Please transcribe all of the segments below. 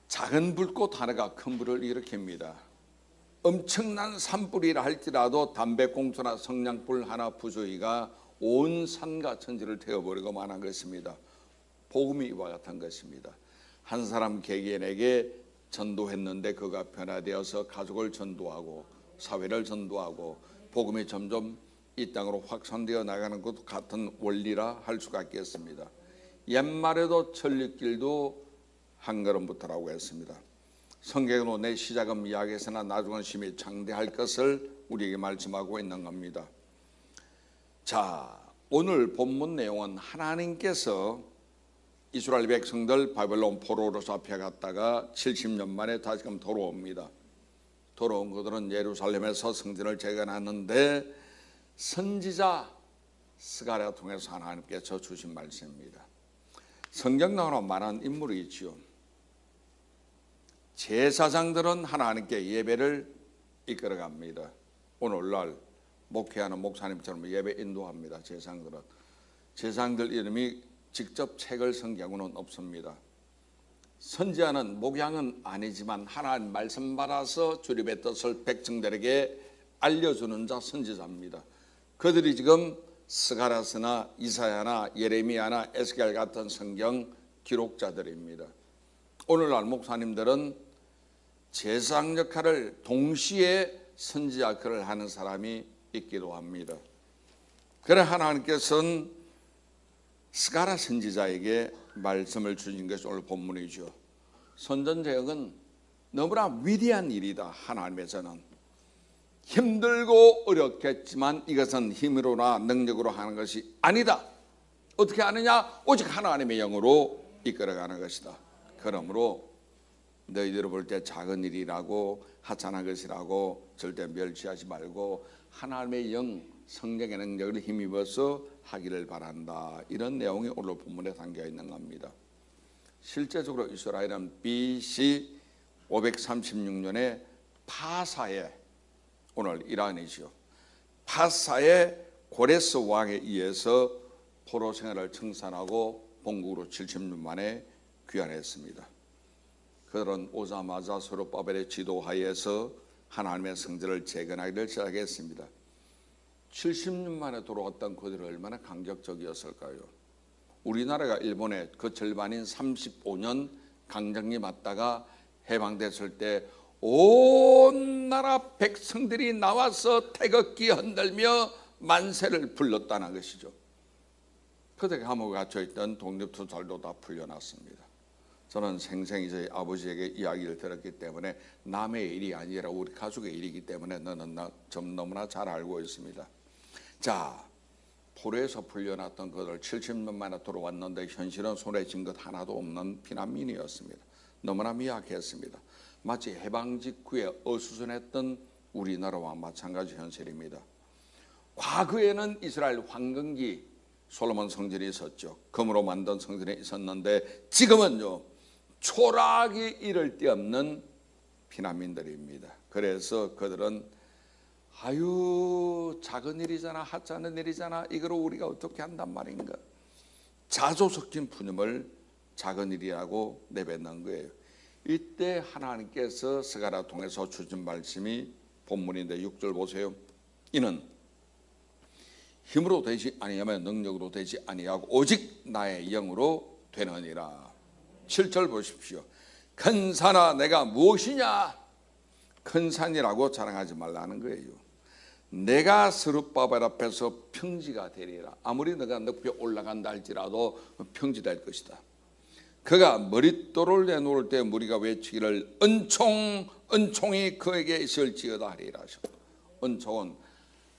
작은 불꽃 하나가 큰 불을 일으킵니다. 엄청난 산불이라 할지라도 담배꽁초나 성냥불 하나 부수기가 온 산과 천지를 태워버리고 만한 것입니다. 복음이 이와 같은 것입니다. 한 사람 개개인에게 전도했는데 그가 변화되어서 가족을 전도하고 사회를 전도하고 복음이 점점 이 땅으로 확산되어 나가는 것도 같은 원리라 할 수가 있겠습니다. 옛말에도 천리길도 한 걸음부터라고 했습니다. 성경으로 내 시작은 미약에서나 나중은 심히 장대할 것을 우리에게 말씀하고 있는 겁니다. 자, 오늘 본문 내용은 하나님께서 이스라엘 백성들 바벨론 포로로 잡혀갔다가 70년 만에 다시금 돌아옵니다. 돌아온 그들은 예루살렘에서 성전을 재건하는데 선지자 스가랴 통해서 하나님께서 주신 말씀입니다. 성경 나오는 많은 인물이 있지요. 제사장들은 하나님께 예배를 이끌어갑니다. 오늘날 목회하는 목사님처럼 예배 인도합니다. 제사장들 이름이 직접 책을 쓴 경우는 없습니다. 선지자는 목양은 아니지만 하나님 말씀 받아서 주님의 뜻을 백성들에게 알려주는 자 선지자입니다. 그들이 지금 스가랴서나 이사야나 예레미야나 에스겔 같은 성경 기록자들입니다. 오늘날 목사님들은 제사장 역할을 동시에 선지자 역할을 하는 사람이 있기도 합니다. 그래 하나님께서는 스가랴 선지자에게 말씀을 주신 것이 오늘 본문이죠. 선전제역은 너무나 위대한 일이다. 하나님에서는 힘들고 어렵겠지만 이것은 힘으로나 능력으로 하는 것이 아니다. 어떻게 하느냐? 오직 하나님의 영으로 이끌어가는 것이다. 그러므로 너희들을 볼 때 작은 일이라고 하찮은 것이라고 절대 멸시하지 말고 하나님의 영 성령의 능력을 힘입어서 하기를 바란다. 이런 내용이 오늘 본문에 담겨 있는 겁니다. 실제적으로 이스라엘은 BC 536년에 파사에 오늘 이란이죠. 파사의 고레스 왕에 의해서 포로 생활을 청산하고 본국으로 70년 만에 귀환했습니다. 그들은 오자마자 스룹바벨의 지도하에서 하나님의 성전을 재건하기를 시작했습니다. 70년 만에 돌아왔던 그들이 얼마나 감격적이었을까요? 우리나라가 일본의 그 절반인 35년 강점기 맞다가 해방됐을 때 온 나라 백성들이 나와서 태극기 흔들며 만세를 불렀다는 것이죠. 그때 감옥에 갇혀있던 독립투사들도 다 풀려났습니다. 저는 생생히 저희 아버지에게 이야기를 들었기 때문에 남의 일이 아니라 우리 가족의 일이기 때문에 좀 너무나 잘 알고 있습니다. 자, 포로에서 풀려났던 그들 70년 만에 돌아왔는데 현실은 손에 쥔 것 하나도 없는 피난민이었습니다. 너무나 미약했습니다. 마치 해방 직후에 어수선했던 우리나라와 마찬가지 현실입니다. 과거에는 이스라엘 황금기 솔로몬 성전이 있었죠. 금으로 만든 성전이 있었는데 지금은요 초락이 이를 데 없는 피난민들입니다. 그래서 그들은 아유 작은 일이잖아, 하찮은 일이잖아, 이걸 우리가 어떻게 한단 말인가, 자조 섞인 푸념을 작은 일이라고 내뱉는 거예요. 이때 하나님께서 스가랴 통해서 주신 말씀이 본문인데 6절 보세요. 이는 힘으로 되지 아니하며 능력으로 되지 아니하고 오직 나의 영으로 되느니라. 7절 보십시오. 큰 산아 내가 무엇이냐? 큰 산이라고 자랑하지 말라는 거예요. 내가 스룹바벨 앞에서 평지가 되리라. 아무리 내가 높이 올라간다 할지라도 평지될 것이다. 그가 머릿돌을 내놓을 때 무리가 외치기를 은총이 그에게 있을지어다 하리라. 은총은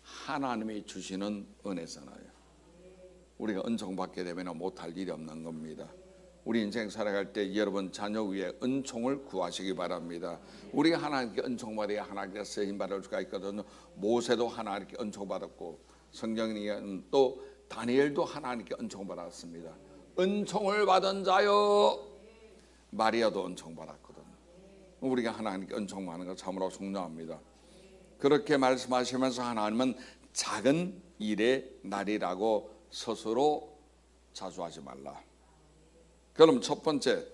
하나님이 주시는 은혜잖아요. 우리가 은총 받게 되면 못할 일이 없는 겁니다. 우리 인생 살아갈 때 여러분 자녀 위에 은총을 구하시기 바랍니다. 우리가 하나님께 은총 받아야 하나님께 쓰임 받을 수가 있거든요. 모세도 하나님께 은총 받았고 성경에는 또 다니엘도 하나님께 은총 받았습니다. 은총을 받은 자요. 마리아도 은총 받았거든요. 우리가 하나님께 은총 받는 거 참으로 중요합니다. 그렇게 말씀하시면서 하나님은 작은 일의 날이라고 스스로 자수하지 말라. 그럼 첫 번째,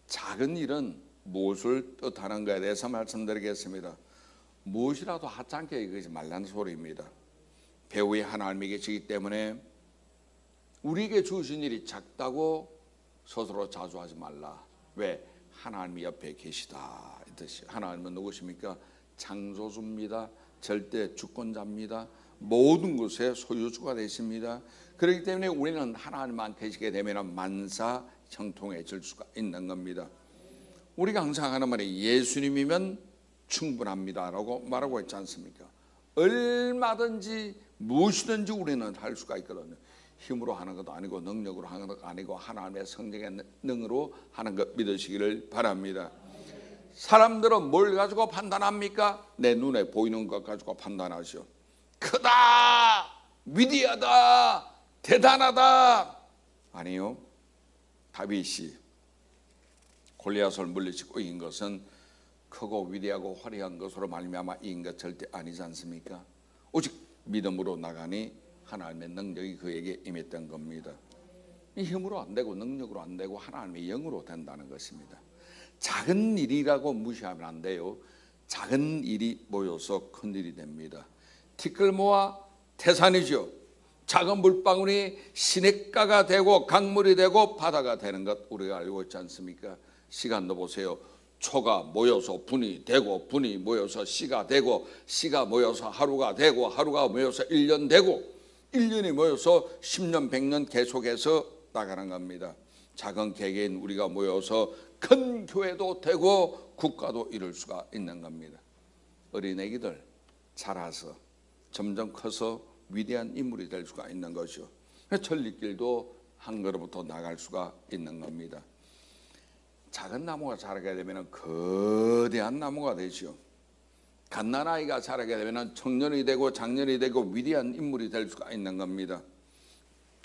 작은 일은 무엇을 뜻하는 것에 대해서 말씀드리겠습니다. 무엇이라도 하찮게 여기지 말라는 소리입니다. 배후에 하나님이 계시기 때문에 우리에게 주신 일이 작다고 스스로 자주하지 말라. 왜? 하나님이 옆에 계시다 이 뜻이. 하나님은 누구십니까? 창조주입니다. 절대 주권자입니다. 모든 것의 소유주가 되십니다. 그렇기 때문에 우리는 하나님만 계시게 되면 만사 형통해질 수가 있는 겁니다. 우리가 항상 하는 말이 예수님이면 충분합니다라고 말하고 있지 않습니까? 얼마든지 무엇이든지 우리는 할 수가 있거든요. 힘으로 하는 것도 아니고 능력으로 하는 것도 아니고 하나님의 성령의 능으로 하는 것 믿으시기를 바랍니다. 사람들은 뭘 가지고 판단합니까? 내 눈에 보이는 것 가지고 판단하죠. 크다, 위대하다, 대단하다. 아니요. 다윗이 골리앗을 물리치고 이긴 것은 크고 위대하고 화려한 것으로 말미암아 이긴 것 절대 아니지 않습니까? 오직 믿음으로 나가니 하나님의 능력이 그에게 임했던 겁니다. 이 힘으로 안 되고 능력으로 안 되고 하나님의 영으로 된다는 것입니다. 작은 일이라고 무시하면 안 돼요. 작은 일이 모여서 큰 일이 됩니다. 티끌 모아 태산이죠. 작은 물방울이 시냇가가 되고 강물이 되고 바다가 되는 것 우리가 알고 있지 않습니까? 시간도 보세요. 초가 모여서 분이 되고 분이 모여서 씨가 되고 씨가 모여서 하루가 되고 하루가 모여서 1년 되고 1년이 모여서 10년 100년 계속해서 나가는 겁니다. 작은 개개인 우리가 모여서 큰 교회도 되고 국가도 이룰 수가 있는 겁니다. 어린애기들 자라서 점점 커서 위대한 인물이 될 수가 있는 것이죠. 천리길도 한 걸음부터 나갈 수가 있는 겁니다. 작은 나무가 자라게 되면 거대한 나무가 되죠. 갓난아이가 자라게 되면 청년이 되고 장년이 되고 위대한 인물이 될 수가 있는 겁니다.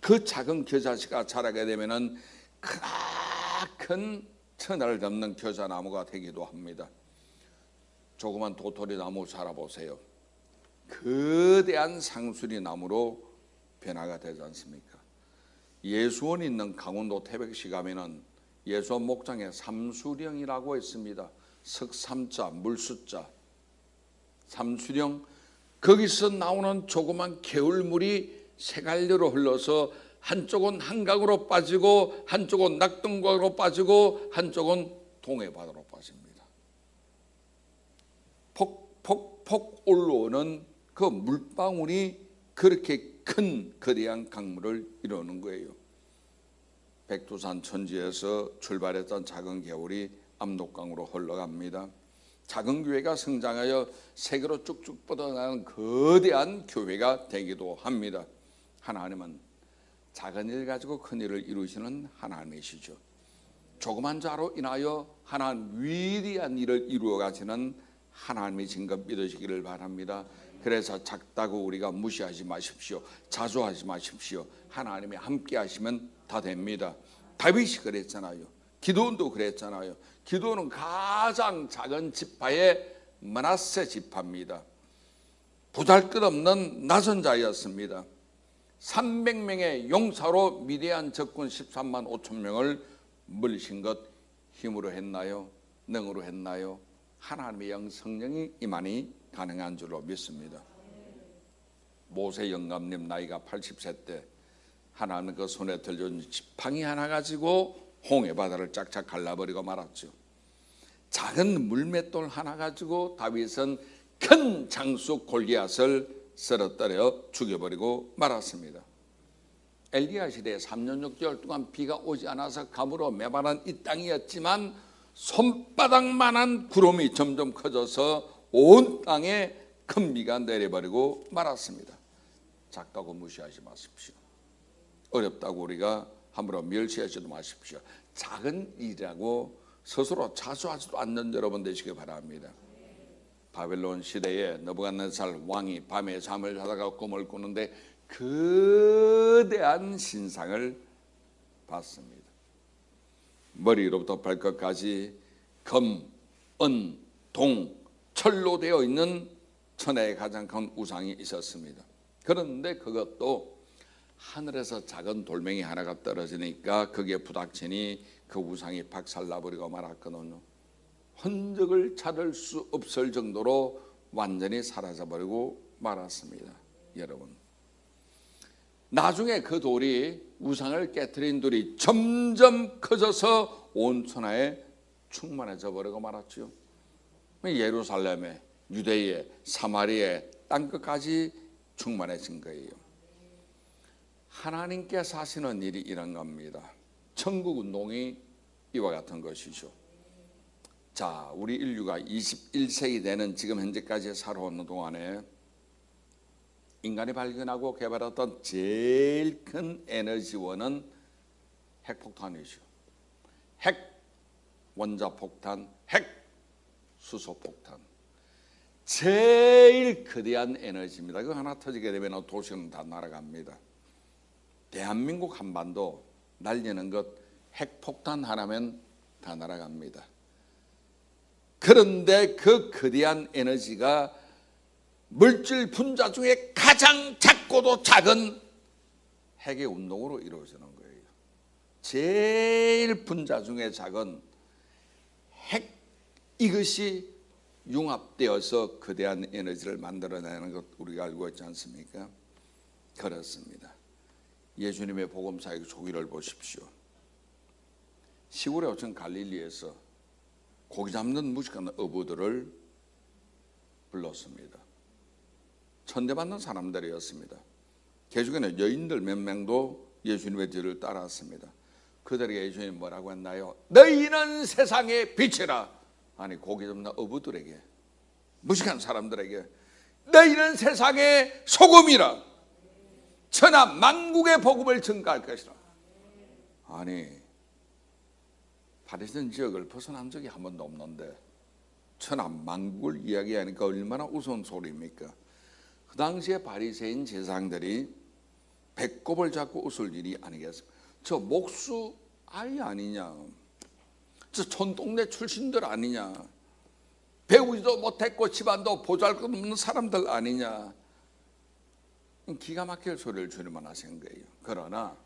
그 작은 겨자씨가 자라게 되면 크나큰 천하를 덮는 겨자나무가 되기도 합니다. 조그만 도토리 나무 자라보세요. 거대한 상수리 나무로 변화가 되지 않습니까? 예수원 있는 강원도 태백시 가면은 예수원 목장에 삼수령이라고 있습니다. 석삼자 물수자 삼수령, 거기서 나오는 조그만 개울물이 세 갈래로 흘러서 한쪽은 한강으로 빠지고 한쪽은 낙동강으로 빠지고 한쪽은 동해바다로 빠집니다. 폭폭폭 올라오는 그 물방울이 그렇게 큰 거대한 강물을 이루는 거예요. 백두산 천지에서 출발했던 작은 개울이 압록강으로 흘러갑니다. 작은 교회가 성장하여 세계로 쭉쭉 뻗어나가는 거대한 교회가 되기도 합니다. 하나님은 작은 일 가지고 큰 일을 이루시는 하나님이시죠. 조그만 자로 인하여 하나님 위대한 일을 이루어 가시는 하나님이신 것 믿으시기를 바랍니다. 그래서 작다고 우리가 무시하지 마십시오. 자수하지 마십시오. 하나님이 함께 하시면 다 됩니다. 다윗이 그랬잖아요. 기드온도 그랬잖아요. 기드온은 가장 작은 지파의 므낫세 지파입니다. 보잘것없는 낯선 자였습니다. 300명의 용사로 위대한 적군 13만 5천 명을 물리신 것 힘으로 했나요? 능으로 했나요? 하나님의 영 성령이 임하니 가능한 줄로 믿습니다. 모세 영감님 나이가 80세 때 하나님 그 손에 들려준 지팡이 하나 가지고 홍해 바다를 짝짝 갈라버리고 말았죠. 작은 물맷돌 하나 가지고 다윗은 큰 장수 골리앗을 쓰러뜨려 죽여버리고 말았습니다. 엘리야 시대에 3년 6개월 동안 비가 오지 않아서 가물어 메마른 이 땅이었지만 손바닥만한 구름이 점점 커져서 온 땅에 큰 비가 내려버리고 말았습니다. 작다고 무시하지 마십시오. 어렵다고 우리가 함부로 멸시하지도 마십시오. 작은 일이라고 스스로 자수하지도 않는 여러분 되시기 바랍니다. 바벨론 시대에 느부갓네살 왕이 밤에 잠을 자다가 꿈을 꾸는데 거대한 신상을 봤습니다. 머리로부터 발끝까지 금, 은, 동, 철로 되어 있는 천하의 가장 큰 우상이 있었습니다. 그런데 그것도 하늘에서 작은 돌멩이 하나가 떨어지니까 거기에 부닥치니 그 우상이 박살나버리고 말았거든요. 흔적을 찾을 수 없을 정도로 완전히 사라져버리고 말았습니다. 여러분, 나중에 그 돌이, 우상을 깨트린 돌이 점점 커져서 온 천하에 충만해져 버리고 말았죠. 예루살렘에, 유대에, 사마리아에, 땅끝까지 충만해진 거예요. 하나님께서 하시는 일이 이런 겁니다. 천국 운동이 이와 같은 것이죠. 자, 우리 인류가 21세기 되는 지금 현재까지 살아오는 동안에 인간이 발견하고 개발했던 제일 큰 에너지원은 핵폭탄이죠. 핵 원자폭탄, 핵 수소폭탄. 제일 거대한 에너지입니다. 그거 하나 터지게 되면 도시는 다 날아갑니다. 대한민국 한반도 날리는 것 핵폭탄 하나면 다 날아갑니다. 그런데 그 거대한 에너지가 물질 분자 중에 가장 작고도 작은 핵의 운동으로 이루어지는 거예요. 제일 분자 중에 작은 핵, 이것이 융합되어서 거대한 에너지를 만들어내는 것 우리가 알고 있지 않습니까? 그렇습니다. 예수님의 복음사의 조기를 보십시오. 시골에 오천 갈릴리에서 고기 잡는 무식한 어부들을 불렀습니다. 천대받는 사람들이었습니다. 그 중에는 여인들 몇 명도 예수님의 뒤를 따랐습니다. 그들에게 예수님이 뭐라고 했나요? 너희는 세상의 빛이라. 아니, 고기 잡는 어부들에게, 무식한 사람들에게 너희는 세상의 소금이라. 천하 만국의 복음을 전가할 것이라. 아니, 바리새인 지역을 벗어난 적이 한 번도 없는데 천하 만국을 이야기하니까 얼마나 우스운 소리입니까? 그 당시에 바리새인 제사장들이 배꼽을 잡고 웃을 일이 아니겠습니까? 저 목수 아이 아니냐, 저 촌동네 출신들 아니냐, 배우지도 못했고 집안도 보잘것없는 사람들 아니냐, 기가 막힐 소리를 주님은 하신 거예요. 그러나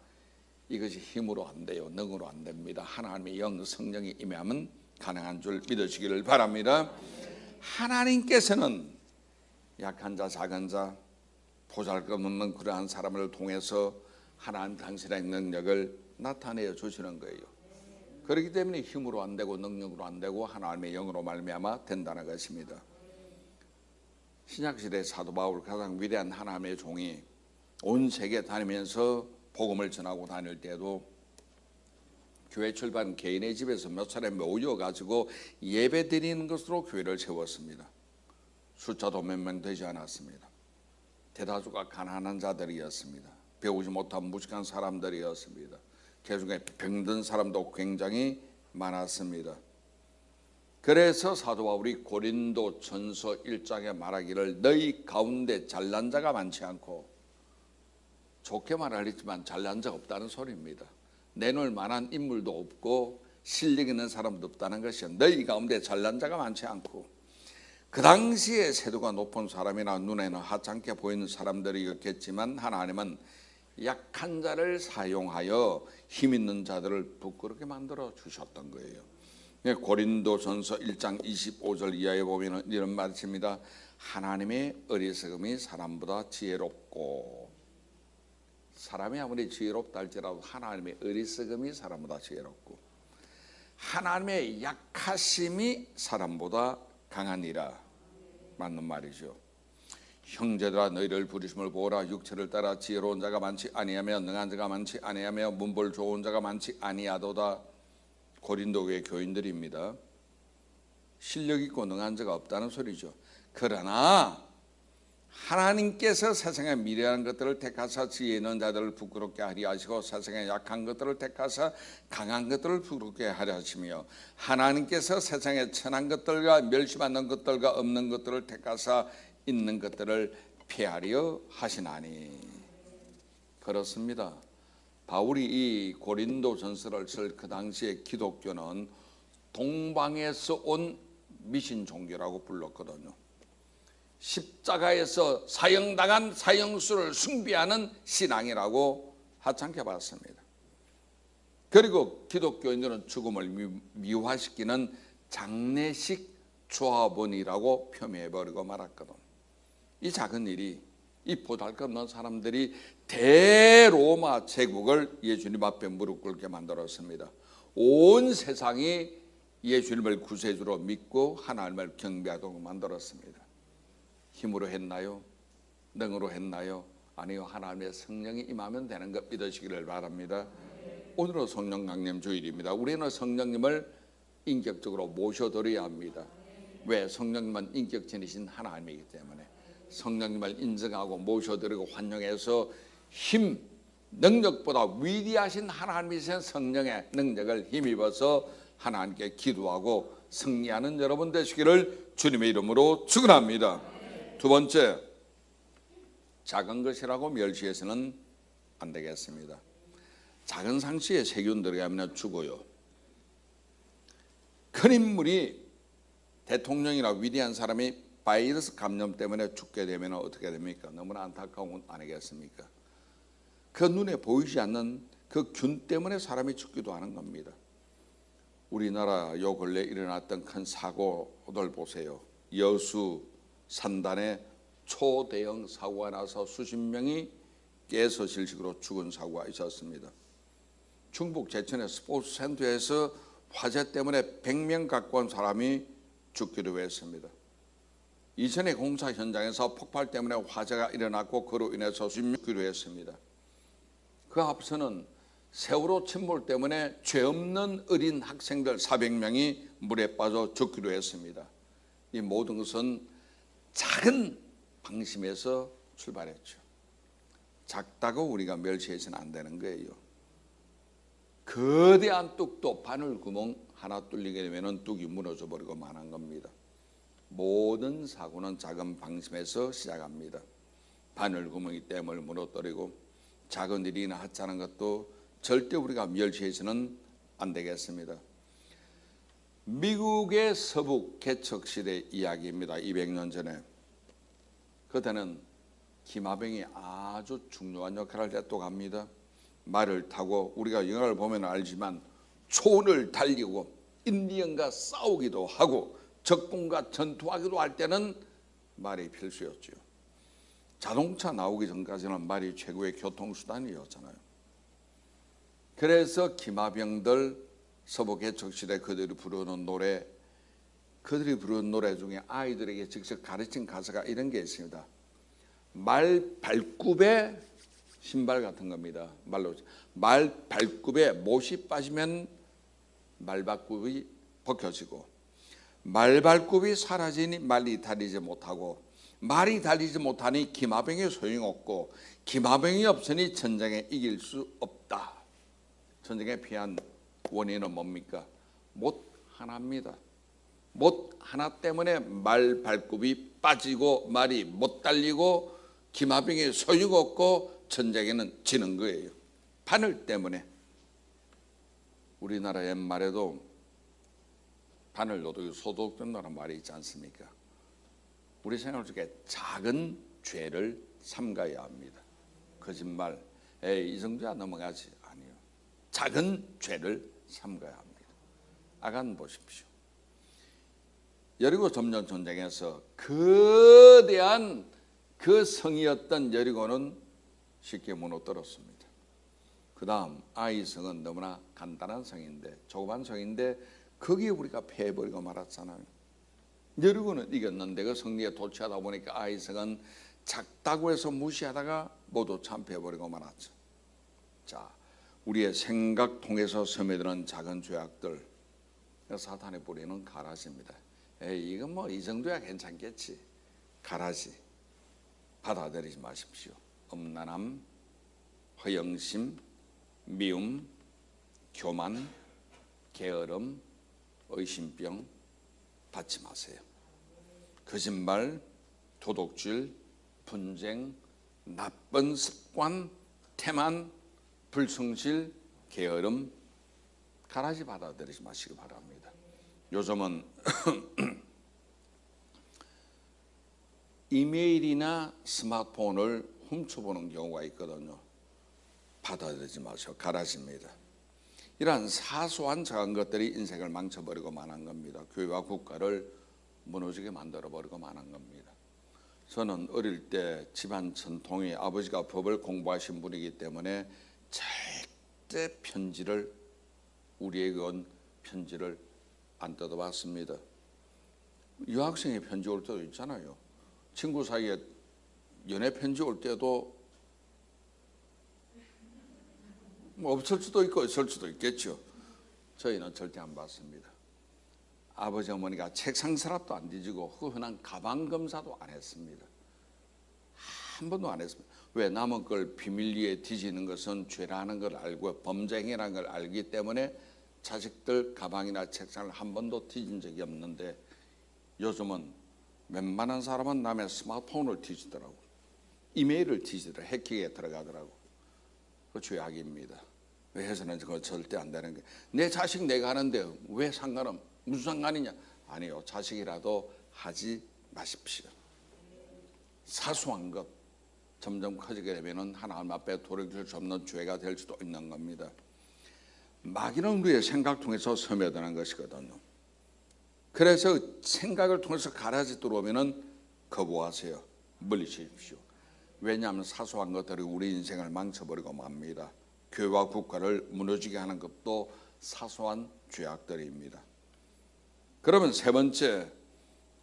이것이 힘으로 안 돼요. 능으로 안 됩니다. 하나님의 영 성령이 임하면 가능한 줄 믿으시기를 바랍니다. 하나님께서는 약한 자, 작은 자, 보잘것없는 그러한 사람을 통해서 하나님 당신의 능력을 나타내어 주시는 거예요. 그렇기 때문에 힘으로 안 되고 능력으로 안 되고 하나님의 영으로 말미암아 된다는 것입니다. 신약시대 사도 바울, 가장 위대한 하나님의 종이 온 세계 다니면서 복음을 전하고 다닐 때도 교회 출발 개인의 집에서 몇 차례 모여가지고 예배 드리는 것으로 교회를 세웠습니다. 숫자도 몇 명 되지 않았습니다. 대다수가 가난한 자들이었습니다. 배우지 못한 무식한 사람들이었습니다. 그 중에 병든 사람도 굉장히 많았습니다. 그래서 사도 바울이 고린도 전서 1장에 말하기를 너희 가운데 잘난 자가 많지 않고, 좋게 말하겠지만 잘난 자가 없다는 소리입니다. 내놓을 만한 인물도 없고 실력 있는 사람도 없다는 것이요, 너희 가운데 잘난 자가 많지 않고. 그 당시에 세도가 높은 사람이나 눈에는 하찮게 보이는 사람들이었겠지만 하나님은 약한 자를 사용하여 힘 있는 자들을 부끄럽게 만들어 주셨던 거예요. 고린도전서 1장 25절 이하에 보면 이런 말씀입니다. 하나님의 어리석음이 사람보다 지혜롭고, 사람이 아무리 지혜롭다 할지라도 하나님의 어리석음이 사람보다 지혜롭고, 하나님의 약하심이 사람보다 강하니라. 맞는 말이죠. 형제들아 너희를 부르심을 보라. 육체를 따라 지혜로운 자가 많지 아니하며 능한 자가 많지 아니하며 문벌 좋은 자가 많지 아니하도다. 고린도 교회 교인들입니다. 실력 있고 능한 자가 없다는 소리죠. 그러나 하나님께서 세상의 미련한 것들을 택하사 지혜 있는 자들을 부끄럽게 하려 하시고, 세상의 약한 것들을 택하사 강한 것들을 부끄럽게 하려 하시며, 하나님께서 세상의 천한 것들과 멸시받는 것들과 없는 것들을 택하사 있는 것들을 폐하려 하시나니. 그렇습니다. 바울이 이 고린도 전서를 쓸 그 당시에 기독교는 동방에서 온 미신 종교라고 불렀거든요. 십자가에서 사형당한 사형수를 숭배하는 신앙이라고 하찮게 봤습니다. 그리고 기독교인들은 죽음을 미화시키는 장례식 조합원이라고 표명해버리고 말았거든. 이 작은 일이, 이 보잘것없는 사람들이 대로마 제국을 예수님 앞에 무릎 꿇게 만들었습니다. 온 세상이 예수님을 구세주로 믿고 하나님을 경배하도록 만들었습니다. 힘으로 했나요? 능으로 했나요? 아니요, 하나님의 성령이 임하면 되는 것 믿으시기를 바랍니다. 오늘은 성령 강림 주일입니다. 우리는 성령님을 인격적으로 모셔드려야 합니다. 왜? 성령님은 인격체이신 하나님이기 때문에 성령님을 인정하고 모셔드리고 환영해서 힘, 능력보다 위대하신 하나님이신 성령의 능력을 힘입어서 하나님께 기도하고 승리하는 여러분 되시기를 주님의 이름으로 축원합니다. 두 번째, 작은 것이라고 멸시해서는 안 되겠습니다. 작은 상처에 세균 들어가면 죽어요. 큰 인물이, 대통령이나 위대한 사람이 바이러스 감염 때문에 죽게 되면 어떻게 됩니까? 너무나 안타까운 건 아니겠습니까? 그 눈에 보이지 않는 그 균 때문에 사람이 죽기도 하는 겁니다. 우리나라 요 근래 일어났던 큰 사고들 보세요. 여수 산단에 초대형 사고가 나서 수십 명이 깨서 질식으로 죽은 사고가 있었습니다. 충북 제천의 스포츠 센터에서 화재 때문에 100명 가까운 사람이 죽기도 했습니다. 이전에 공사 현장에서 폭발 때문에 화재가 일어났고 그로 인해서 수십 명이 죽기도 했습니다. 그 앞서는 세월호 침몰 때문에 죄 없는 어린 학생들 400명이 물에 빠져 죽기도 했습니다. 이 모든 것은 작은 방심에서 출발했죠. 작다고 우리가 멸시해서는 안 되는 거예요. 거대한 뚝도 바늘구멍 하나 뚫리게 되면 뚝이 무너져 버리고 만한 겁니다. 모든 사고는 작은 방심에서 시작합니다. 바늘구멍이 댐을 무너뜨리고 작은 일이나 하찮은 것도 절대 우리가 멸시해서는 안 되겠습니다. 미국의 서북 개척시대 이야기입니다. 200년 전에. 그때는 기마병이 아주 중요한 역할을 했다고 합니다. 말을 타고, 우리가 영화를 보면 알지만 초원을 달리고 인디언과 싸우기도 하고 적군과 전투하기도 할 때는 말이 필수였죠. 자동차 나오기 전까지는 말이 최고의 교통수단이었잖아요. 그래서 기마병들, 서부 개척시대 그들이 부르는 노래, 그들이 부르는 노래 중에 아이들에게 직접 가르친 가사가 이런 게 있습니다. 말 발굽에 신발 같은 겁니다. 말로 말 발굽에 못이 빠지면 말 발굽이 벗겨지고, 말 발굽이 사라지니 말이 달리지 못하고, 말이 달리지 못하니 기마병이 소용없고, 기마병이 없으니 전쟁에 이길 수 없다. 전쟁에 피한 원인은 뭡니까? 못 하나입니다. 못 하나 때문에 말 발굽이 빠지고 말이 못 달리고 기마병이 소용없고 전쟁에는 지는 거예요. 바늘 때문에. 우리나라 옛말에도 바늘 노동이 소독된다는 말이 있지 않습니까? 우리 생활 속에 작은 죄를 삼가야 합니다. 거짓말, 에이 이 정도야 넘어가지. 아니요. 작은 죄를 삼가야 합니다. 아간 보십시오. 여리고 점령 전쟁에서 거대한 그 성이었던 여리고는 쉽게 무너뜨렸습니다. 그 다음 아이성은 너무나 간단한 성인데, 조그만 성인데 거기에 우리가 패해버리고 말았잖아요. 여리고는 이겼는데 그 승리에 도취하다 보니까 아이성은 작다고 해서 무시하다가 모두 참패해버리고 말았죠. 자, 우리의 생각 통해서 스며드는 작은 죄악들, 사탄의 뿌리는 가라지입니다. 에이 이건 뭐 이 정도야 괜찮겠지. 가라지. 받아들이지 마십시오. 음란함, 허영심, 미움, 교만, 게으름, 의심병 받지 마세요. 거짓말, 도둑질, 분쟁, 나쁜 습관, 태만, 불성실, 게으름, 가라지 받아들이지 마시기 바랍니다. 요즘은 이메일이나 스마트폰을 훔쳐보는 경우가 있거든요. 받아들이지 마세요. 가라지입니다. 이러한 사소한 작은 것들이 인생을 망쳐버리고 만한 겁니다. 교회와 국가를 무너지게 만들어버리고 만한 겁니다. 저는 어릴 때 집안 전통이 아버지가 법을 공부하신 분이기 때문에 절대 편지를, 우리에게 온 편지를 안 뜯어봤습니다. 유학생이 편지 올 때도 있잖아요. 친구 사이에 연애 편지 올 때도 뭐 없을 수도 있고 있을 수도 있겠죠. 저희는 절대 안 받습니다. 아버지 어머니가 책상 서랍도 안 뒤지고 흔한 가방 검사도 안 했습니다. 한 번도 안 했습니다. 왜? 남은 걸 비밀리에 뒤지는 것은 죄라는 걸 알고 범죄행위라는 걸 알기 때문에 자식들 가방이나 책상을 한 번도 뒤진 적이 없는데, 요즘은 웬만한 사람은 남의 스마트폰을 뒤지더라고. 이메일을 뒤지더라고. 해킹에 들어가더라고. 그 죄악입니다. 왜 해서는 그거 절대 안 되는 게, 내 자식 내가 하는데 왜 상관은 무슨 상관이냐? 아니요, 자식이라도 하지 마십시오. 사소한 것 점점 커지게 되면 하나님 앞에 돌이킬 수 없는 죄가 될 수도 있는 겁니다. 마귀는 우리의 생각 통해서 스며드는 것이거든요. 그래서 생각을 통해서 가라지 들어오면 거부하세요. 물리십시오. 왜냐하면 사소한 것들이 우리 인생을 망쳐버리고 맙니다. 교회와 국가를 무너지게 하는 것도 사소한 죄악들입니다. 그러면 세 번째,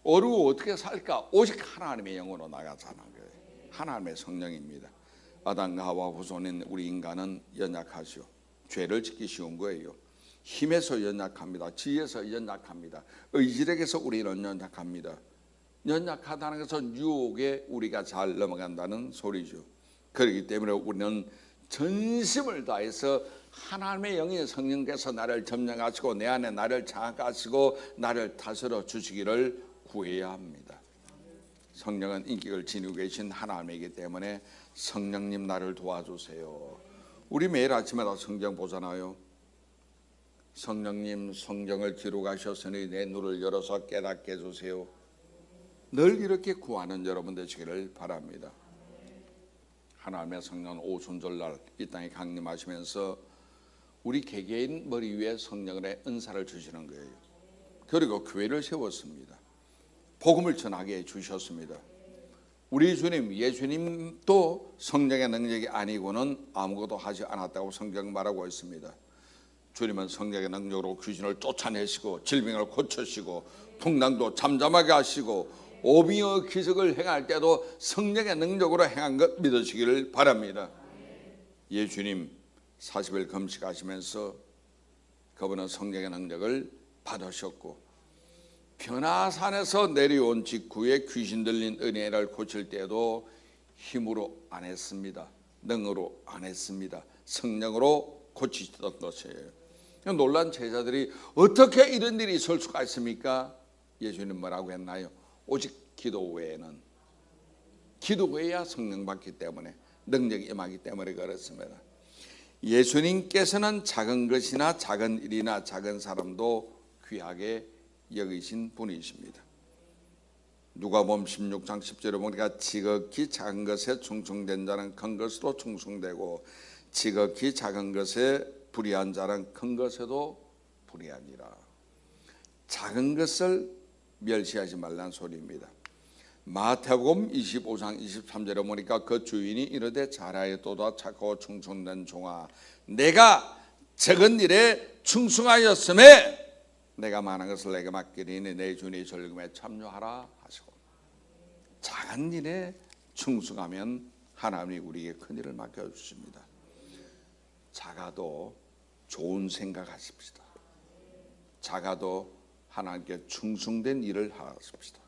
어르고 어떻게 살까? 오직 하나님의 영으로 나가자는 거예요. 하나님의 성령입니다. 아담과 하와 후손인 우리 인간은 연약하죠. 죄를 짓기 쉬운 거예요. 힘에서 연약합니다. 지혜에서 연약합니다. 의지력에서 우리는 연약합니다. 연약하다는 것은 유혹에 우리가 잘 넘어간다는 소리죠. 그렇기 때문에 우리는 전심을 다해서 하나님의 영의 성령께서 나를 점령하시고 내 안에 나를 장악하시고 나를 다스려 주시기를 구해야 합니다. 성령은 인격을 지니고 계신 하나님이기 때문에 성령님 나를 도와주세요. 우리 매일 아침마다 성경 보잖아요. 성령님 성경을 기록하셨으니 내 눈을 열어서 깨닫게 해주세요. 늘 이렇게 구하는 여러분 되시기를 바랍니다. 하나님의 성령 오순절날 이 땅에 강림하시면서 우리 개개인 머리 위에 성령의 은사를 주시는 거예요. 그리고 교회를 세웠습니다. 복음을 전하게 해주셨습니다. 우리 주님 예수님도 성령의 능력이 아니고는 아무것도 하지 않았다고 성경 말하고 있습니다. 주님은 성령의 능력으로 귀신을 쫓아내시고 질병을 고치시고 풍랑도 잠잠하게 하시고 오병이어 기적을 행할 때도 성령의 능력으로 행한 것 믿으시기를 바랍니다. 예수님 40일 금식하시면서 그분은 성령의 능력을 받으셨고 변화산에서 내려온 직후에 귀신 들린 은혜를 고칠 때도 힘으로 안 했습니다. 능으로 안 했습니다. 성령으로 고치셨던 것이에요. 놀란 제자들이 어떻게 이런 일이 있을 수가 있습니까? 예수님 뭐라고 했나요? 오직 기도 외에는, 기도 외에야 성령 받기 때문에, 능력이 임하기 때문에 그렇습니다. 예수님께서는 작은 것이나 작은 일이나 작은 사람도 귀하게 여기신 분이십니다. 누가복음 16장 10절에 보니까 지극히 작은 것에 충성된 자는 큰 것으로 충성되고 지극히 작은 것에 불의한 자는 큰 것에도 불의하니라. 작은 것을 멸시하지 말라는 소리입니다. 마태복음 25장 23절에 보니까 그 주인이 이르되 잘하였도다 착하고 충성된 종아, 내가 적은 일에 충성하였음에 내가 많은 것을 내게 맡기리니 내 주인의 즐거움에 참여하라 하시고, 작은 일에 충성하면 하나님이 우리에게 큰 일을 맡겨주십니다. 작아도 좋은 생각하십시다. 작아도 하나님께 충성된 일을 하십시다.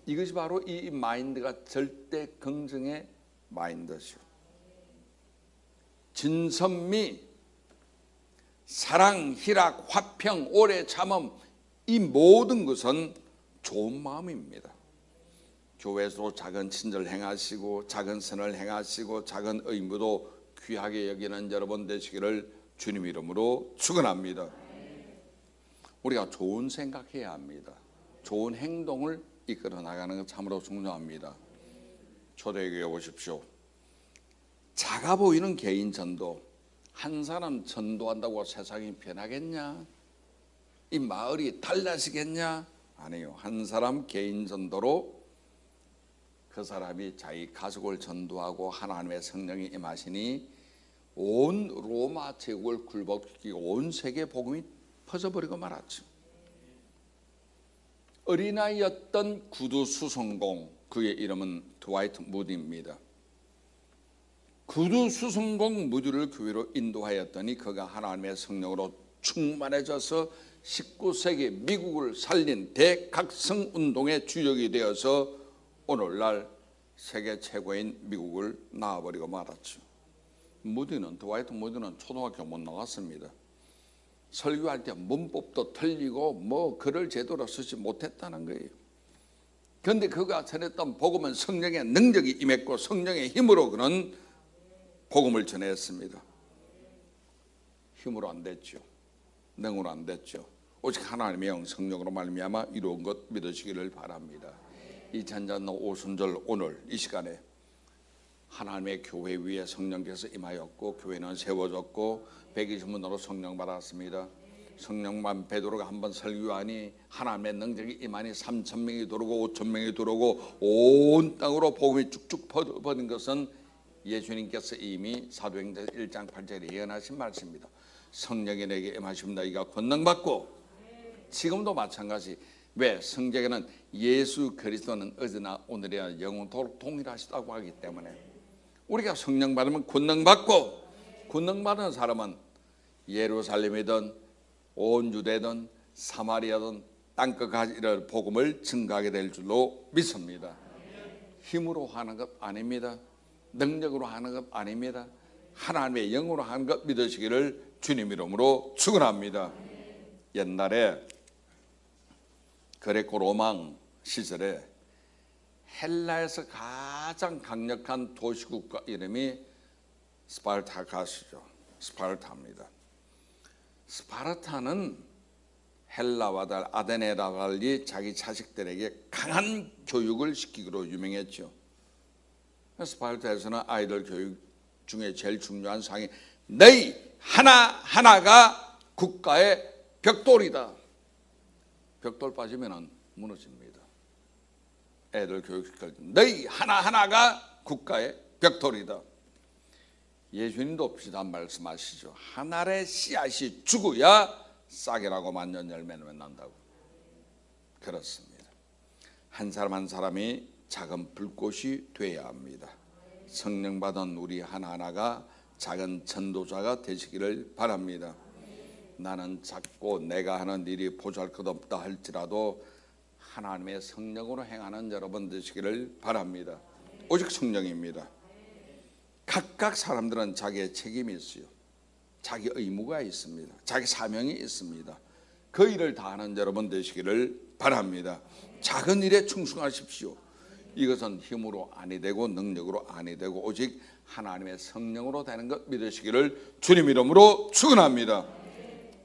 이것이 바로 이 마인드가 절대 긍정의 마인드죠. 진선미, 사랑, 희락, 화평, 오래 참음, 이 모든 것은 좋은 마음입니다. 교회에서 작은 친절 행하시고 작은 선을 행하시고 작은 의무도 귀하게 여기는 여러분 되시기를 주님 이름으로 축원합니다. 우리가 좋은 생각해야 합니다. 좋은 행동을 이끌어 나가는 것 참으로 중요합니다. 초대교회 오십시오. 작아 보이는 개인 전도, 한 사람 전도한다고 세상이 변하겠냐? 이 마을이 달라지겠냐? 아니요. 한 사람 개인 전도로 그 사람이 자기 가족을 전도하고 하나님의 성령이 임하시니 온 로마 제국을 굴복시키고 온 세계 복음이 퍼져버리고 말았죠. 어린아이였던 구두 수성공, 그의 이름은 드와이트 무디입니다. 구두 수성공 무디를 교회로 인도하였더니 그가 하나님의 성령으로 충만해져서 19세기 미국을 살린 대각성 운동의 주역이 되어서 오늘날 세계 최고인 미국을 낳아버리고 말았죠. 드와이트 무디는 초등학교 못 나왔습니다. 설교할 때 문법도 틀리고 글을 제대로 쓰지 못했다는 거예요. 그런데 그가 전했던 복음은 성령의 능력이 임했고 성령의 힘으로 그는 복음을 전했습니다. 힘으로 안 됐죠. 능으로 안 됐죠. 오직 하나님의 영 성령으로 말미암아 이루은 것 믿으시기를 바랍니다. 이 잔잔한 오순절 오늘 이 시간에 하나님의 교회 위에 성령께서 임하였고 교회는 세워졌고 120문으로 성령 받았습니다. 성령만 베드로가 한번 설교하니 하나님의 능력이 임하니 3,000명이 들어오고 5,000명이 들어오고 온 땅으로 복음이 쭉쭉 퍼진 것은 예수님께서 이미 사도행전 1장 8절에 예언하신 말씀입니다. 성령이 내게 임하시면 너희가 권능받고, 지금도 마찬가지. 왜? 성경에는 예수 그리스도는 어제나 오늘이나 영원토록 동일하시다고 하기 때문에 우리가 성령 받으면 권능 받고, 권능 받은 사람은 예루살렘이든 온 유대든 사마리아든 땅끝까지 이를 복음을 증가하게 될 줄로 믿습니다. 힘으로 하는 것 아닙니다. 능력으로 하는 것 아닙니다. 하나님의 영으로 하는 것 믿으시기를 주님 이름으로 축원합니다. 옛날에 그레코 로마 시절에 헬라에서 가장 강력한 도시국가 이름이 스파르타카스죠. 스파르타입니다. 스파르타는 헬라와 달리 아테네와 달리 자기 자식들에게 강한 교육을 시키기로 유명했죠. 스파르타에서는 아이들 교육 중에 제일 중요한 사항이 너희 하나하나가 국가의 벽돌이다. 벽돌 빠지면 무너집니다. 애들 교육시킬 때 너희 하나하나가 국가의 벽돌이다. 예수님도 비슷한 말씀하시죠. 한 알의 씨앗이 죽어야 싹이라고 만년 열매를 맺는다고. 그렇습니다. 한 사람 한 사람이 작은 불꽃이 되어야 합니다. 성령 받은 우리 하나하나가 작은 전도자가 되시기를 바랍니다. 나는 작고 내가 하는 일이 보잘것없다 할지라도 하나님의 성령으로 행하는 여러분 되시기를 바랍니다. 오직 성령입니다. 각각 사람들은 자기의 책임이 있어요. 자기 의무가 있습니다. 자기 사명이 있습니다. 그 일을 다하는 여러분 되시기를 바랍니다. 작은 일에 충성하십시오. 이것은 힘으로 아니 되고 능력으로 아니 되고 오직 하나님의 성령으로 되는 것 믿으시기를 주님 이름으로 축원합니다.